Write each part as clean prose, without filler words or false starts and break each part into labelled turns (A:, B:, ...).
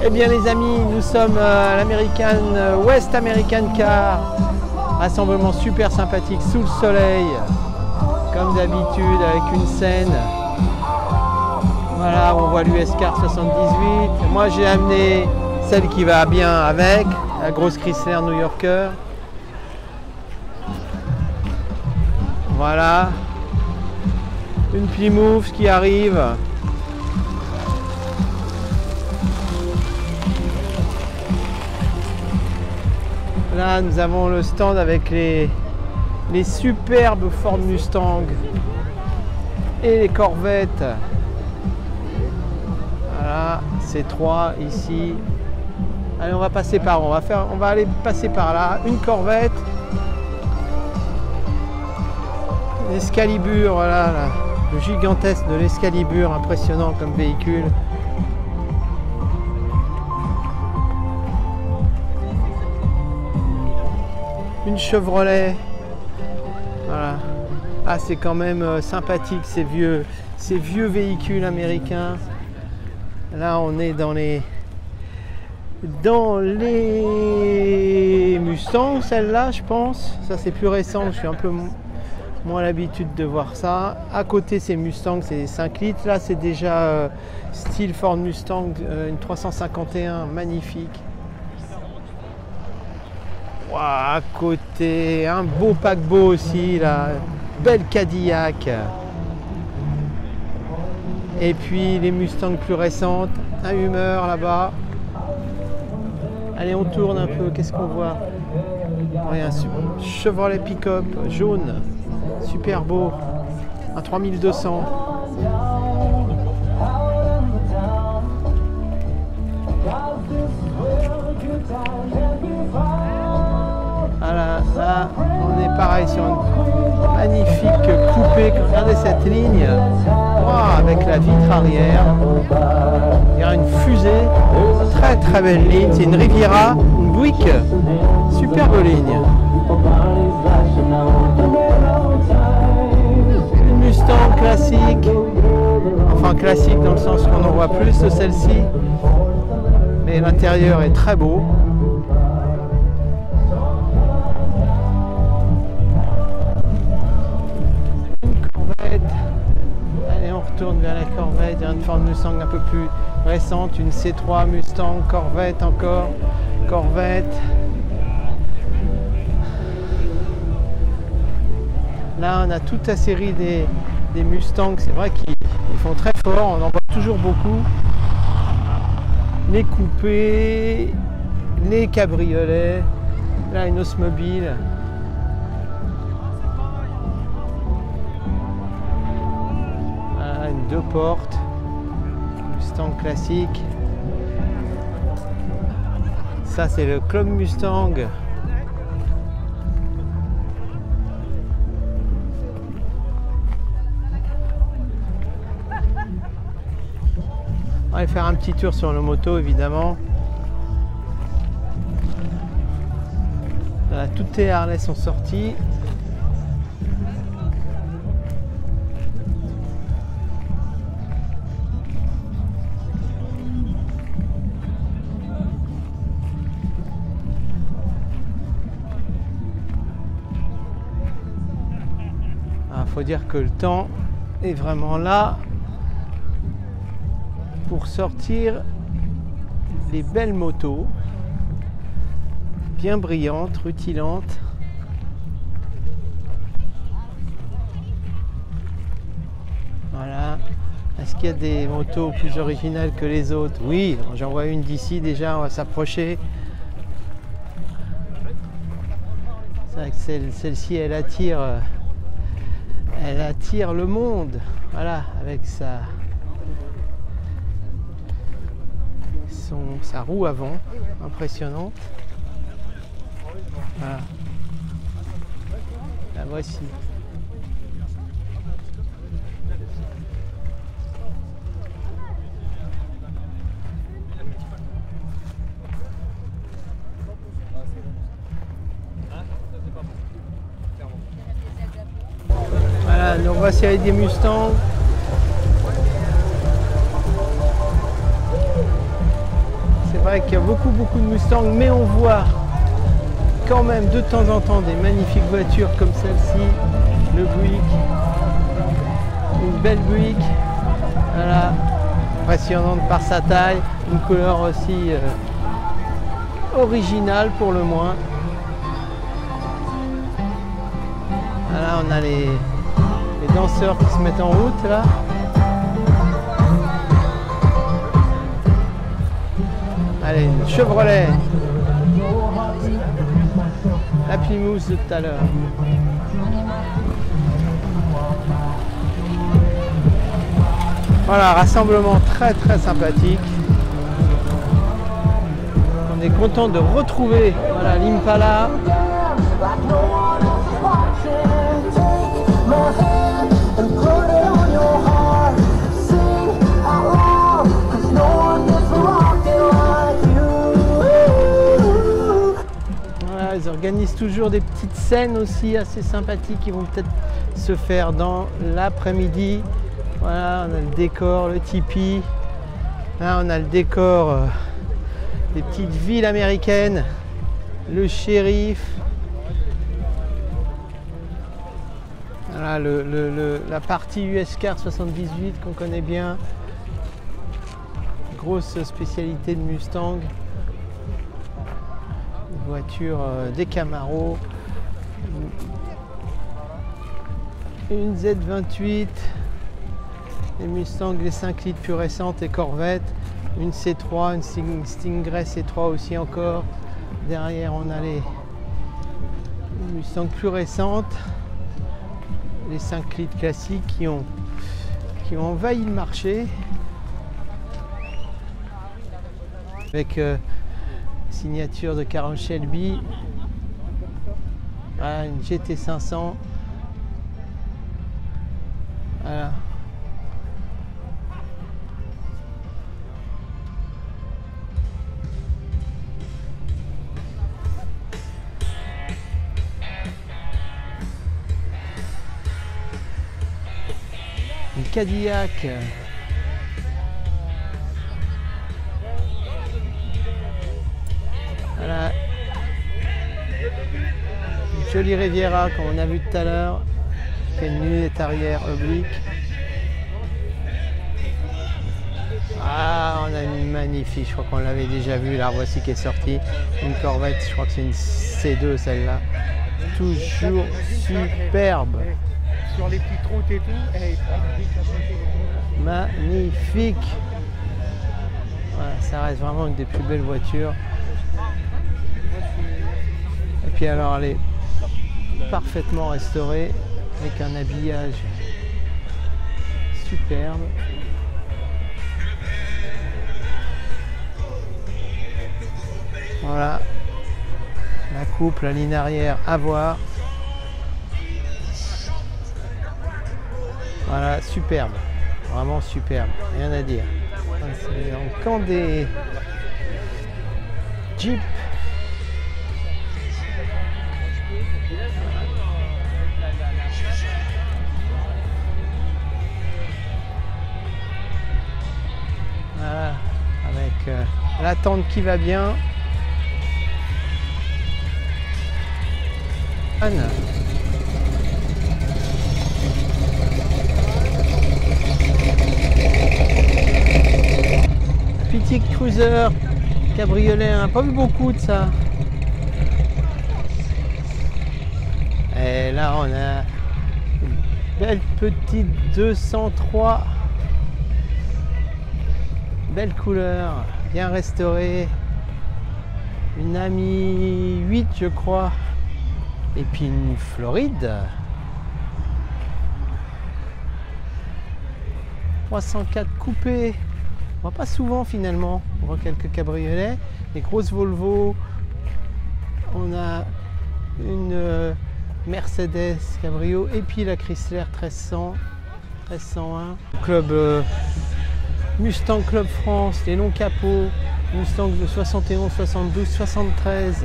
A: Eh bien les amis, nous sommes à l'American West American Car. Rassemblement super sympathique sous le soleil, comme d'habitude avec une scène. Voilà, on voit l'US Car 78. Moi j'ai amené celle qui va bien avec, la grosse Chrysler New Yorker. Voilà, une Plymouth qui arrive. Là, nous avons le stand avec les superbes Ford Mustang et les Corvettes. Voilà, c'est 3 ici. Allez, on va passer par, on va aller passer par là. Une Corvette, l'Excalibur, voilà, là, le gigantesque de l'Excalibur, impressionnant comme véhicule. Une Chevrolet, voilà. Ah, c'est quand même sympathique ces vieux véhicules américains. Là, on est dans les Mustangs, celle-là, je pense. Ça, c'est plus récent. Je suis un peu moins l'habitude de voir ça. À côté, c'est Mustang, c'est 5 litres. Là, c'est déjà style Ford Mustang, une 351, magnifique. Wow, à côté, un beau paquebot aussi, là, belle Cadillac. Et puis les Mustangs plus récentes, un Hummer là-bas. Allez, on tourne un peu, qu'est-ce qu'on voit? Ouais, un Chevrolet pick-up jaune, super beau, un 3200. Voilà, là on est pareil sur une magnifique coupée. Regardez cette ligne, wow, avec la vitre arrière. Il y a une fusée, très très belle ligne. C'est une Riviera, une Buick, superbe ligne. Une Mustang classique, enfin classique dans le sens qu'on en voit plus de celle-ci, mais l'intérieur est très beau. Vers la Corvette, il y a une Ford Mustang un peu plus récente, une C3 Mustang, Corvette encore, Corvette. Là on a toute la série des Mustangs, c'est vrai qu'ils font très fort, on en voit toujours beaucoup. Les coupés, les cabriolets, là une Oldsmobile. Deux portes, Mustang classique. Ça c'est le Club Mustang. On va aller faire un petit tour sur le moto évidemment. Là, toutes les Harley sont sorties. Faut dire que le temps est vraiment là pour sortir les belles motos bien brillantes, rutilantes. Voilà. Est-ce qu'il y a des motos plus originales que les autres? Oui, j'en vois une d'ici déjà, on va s'approcher. C'est vrai que celle-ci elle attire le monde, voilà, avec sa roue avant, impressionnante. Voilà. La voici. Voilà, nous voici avec des Mustangs. C'est vrai qu'il y a beaucoup de Mustang, mais on voit quand même de temps en temps des magnifiques voitures comme celle-ci, le Buick, une belle Buick, voilà, impressionnante par sa taille, une couleur aussi originale pour le moins. Voilà, on a les danseurs qui se mettent en route là. Allez, une Chevrolet. La Plymouth de tout à l'heure. Voilà, rassemblement très sympathique. On est content de retrouver voilà, l'Impala. Voilà, ils organisent toujours des petites scènes aussi assez sympathiques qui vont peut-être se faire dans l'après-midi. Voilà, on a le décor, le tipi. Là, on a le décor des petites villes américaines, le shérif. Voilà, la partie US Car 78 qu'on connaît bien. Grosse spécialité de Mustang. Une voiture des Camaro. Une Z28. Les Mustang, les 5 litres plus récentes, les Corvette, une C3, une Stingray C3 aussi encore. Derrière, on a les Mustang plus récentes, les 5 litres classiques qui ont envahi le marché. Avec signature de Carroll Shelby, voilà, une GT500. Voilà. Une Cadillac. Voilà. Une jolie Riviera comme on a vu tout à l'heure. Qui a une lunette arrière oblique. Ah, on a une magnifique, je crois qu'on l'avait déjà vu, là voici qui est sortie. Une Corvette, je crois que c'est une C2 celle-là. Toujours superbe.
B: Sur les petites routes et tout, elle est
A: magnifique. Voilà, ça reste vraiment une des plus belles voitures. Et puis alors elle est parfaitement restaurée avec un habillage superbe. Voilà, la coupe, la ligne arrière à voir. Voilà, superbe, vraiment superbe, rien à dire. C'est un camp des Jeep. Voilà, avec la tente qui va bien. Petite cruiser, cabriolet, on n'a pas vu beaucoup de ça. Et là on a une belle petite 203. Belle couleur, bien restaurée. Une Ami 8 je crois. Et puis une Floride. 304 coupé. On voit pas souvent finalement. On voit quelques cabriolets. Les grosses Volvo. On a une Mercedes Cabrio. Et puis la Chrysler 1300. 1301. Club Mustang Club France. Les longs capots. Mustang de 71, 72, 73.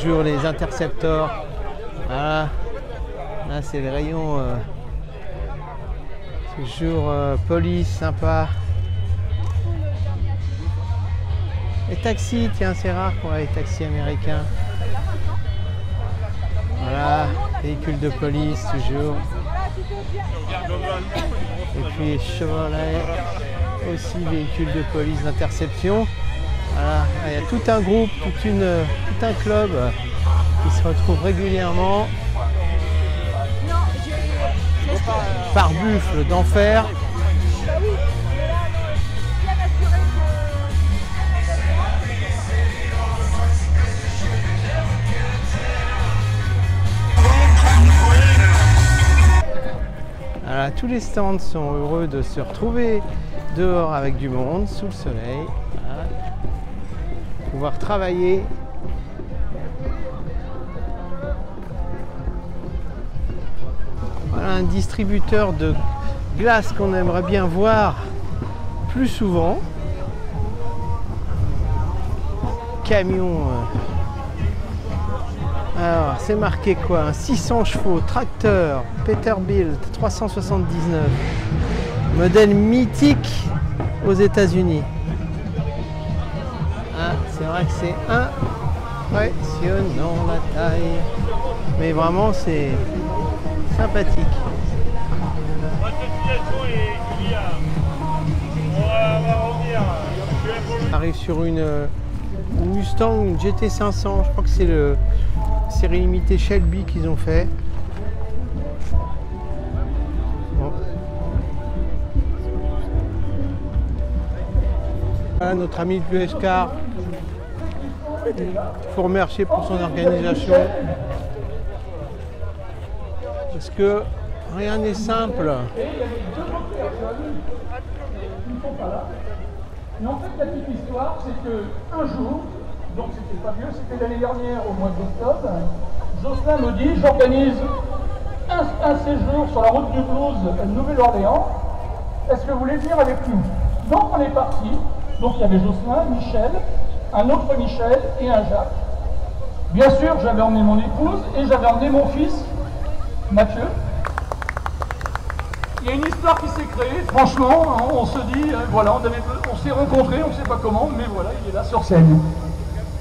A: toujours les interceptors. Voilà. Là, c'est le rayon. Toujours police, sympa. Les taxis, tiens, c'est rare qu'on a les taxis américains. Voilà, véhicules de police, toujours. Et puis Chevrolet, aussi véhicules de police d'interception. Voilà, il y a tout un groupe, tout un club qui se retrouve régulièrement. Par buffle d'enfer. Voilà, tous les stands sont heureux de se retrouver dehors avec du monde, sous le soleil. Voilà. Pouvoir travailler. Voilà un distributeur de glace qu'on aimerait bien voir plus souvent. Camion. Alors, c'est marqué quoi? Un 600 chevaux, tracteur, Peterbilt 379. Modèle mythique aux États-Unis. Ah, c'est vrai que c'est impressionnant la taille. Mais vraiment, c'est sympathique. On arrive sur une Mustang, une GT500. Je crois que c'est le série limitée Shelby qu'ils ont fait. Bon. Voilà notre ami de l'USCAR. Il faut remercier pour son organisation. Parce que rien n'est simple.
C: Et en fait, la petite histoire, c'est qu'un jour, donc c'était pas vieux, c'était l'année dernière, au mois d'octobre, Jocelyn me dit, j'organise un séjour sur la route du blues à Nouvelle-Orléans. Est-ce que vous voulez venir avec nous? Donc on est parti. Donc il y avait Jocelyn, Michel, un autre Michel et un Jacques. Bien sûr, j'avais emmené mon épouse et j'avais emmené mon fils, Mathieu. Il y a une histoire qui s'est créée, franchement, hein, on se dit, voilà, on s'est rencontrés, on ne sait pas comment, mais voilà, il est là sur scène.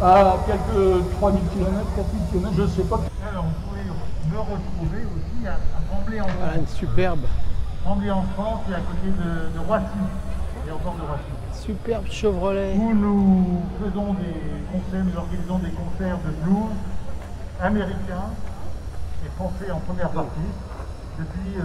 C: À quelques 3000 km, 4000 km, je ne sais pas.
B: Alors, vous pouvez me retrouver aussi à Tremblay-en-France.
A: Voilà, une superbe.
B: Tremblay-en-France, c'est à côté de Roissy, et encore de Roissy.
A: Superbe Chevrolet.
B: Où nous faisons des concerts, nous organisons des concerts de blues américains et français en première partie depuis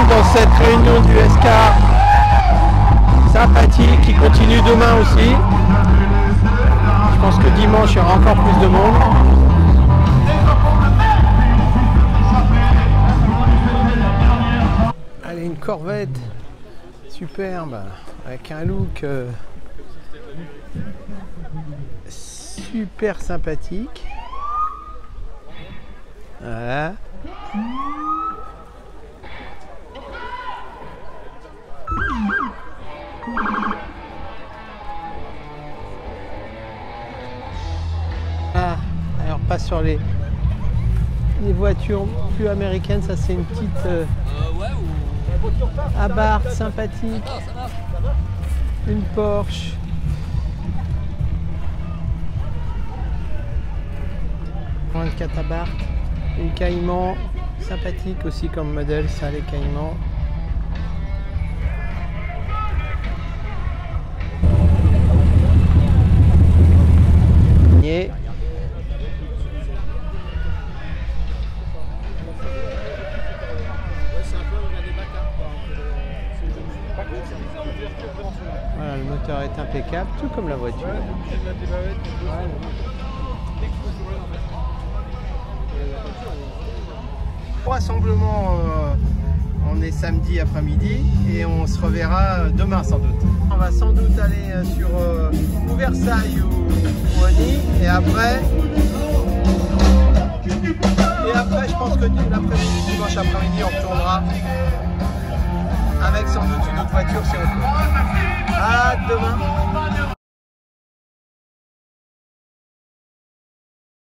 A: dans cette réunion du SK sympathique qui continue demain aussi. Je pense que dimanche il y aura encore plus de monde. Allez, une Corvette superbe avec un look super sympathique. Voilà. Ah, alors pas sur les voitures plus américaines, ça c'est une petite Abarth sympathique, une Porsche. Une Abarth, une Cayman, sympathique aussi comme modèle, ça les Caïmans. Voilà, le moteur est impeccable, tout comme la voiture. Rassemblement, on est samedi après-midi et on se reverra demain sans doute. On va sans doute aller sur Versailles ou Oni et après je pense que l'après-midi, dimanche après-midi, on retournera avec sans doute une autre voiture si on peut. À demain.